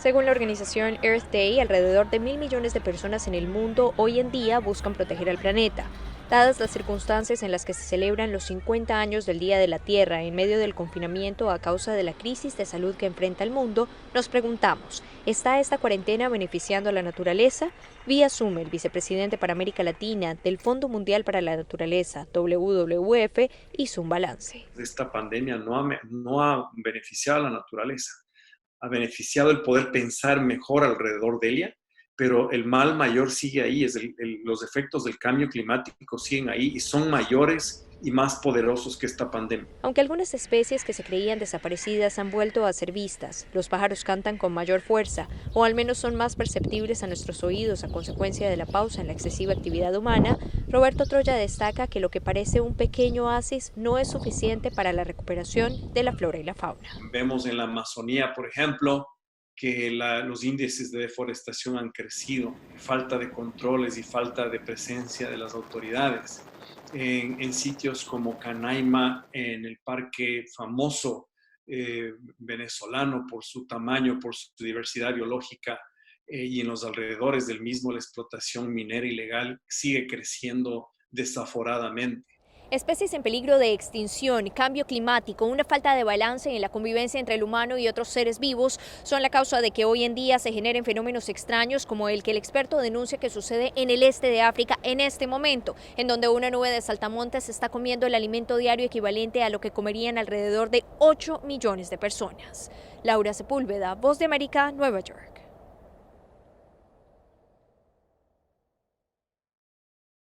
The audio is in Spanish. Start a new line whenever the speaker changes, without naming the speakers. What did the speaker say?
Según la organización Earth Day, alrededor de 1.000 millones de personas en el mundo hoy en día buscan proteger al planeta. Dadas las circunstancias en las que se celebran los 50 años del Día de la Tierra en medio del confinamiento a causa de la crisis de salud que enfrenta el mundo, nos preguntamos, ¿está esta cuarentena beneficiando a la naturaleza? Vía Zoom, el vicepresidente para América Latina del Fondo Mundial para la Naturaleza, WWF, hizo un balance.
Esta pandemia no ha beneficiado a la naturaleza, ha beneficiado el poder pensar mejor alrededor de ella, pero el mal mayor sigue ahí, los efectos del cambio climático siguen ahí y son mayores y más poderosos que esta pandemia.
Aunque algunas especies que se creían desaparecidas han vuelto a ser vistas, los pájaros cantan con mayor fuerza, o al menos son más perceptibles a nuestros oídos a consecuencia de la pausa en la excesiva actividad humana, Roberto Troya destaca que lo que parece un pequeño oasis no es suficiente para la recuperación de la flora y la fauna.
Vemos en la Amazonía, por ejemplo, que los índices de deforestación han crecido, falta de controles y falta de presencia de las autoridades. En sitios como Canaima, en el parque famoso venezolano por su tamaño, por su diversidad biológica, y en los alrededores del mismo, la explotación minera ilegal sigue creciendo desaforadamente.
Especies en peligro de extinción, cambio climático, una falta de balance en la convivencia entre el humano y otros seres vivos son la causa de que hoy en día se generen fenómenos extraños como el que el experto denuncia que sucede en el este de África en este momento, en donde una nube de saltamontes está comiendo el alimento diario equivalente a lo que comerían alrededor de 8 millones de personas. Laura Sepúlveda, Voz de América, Nueva York.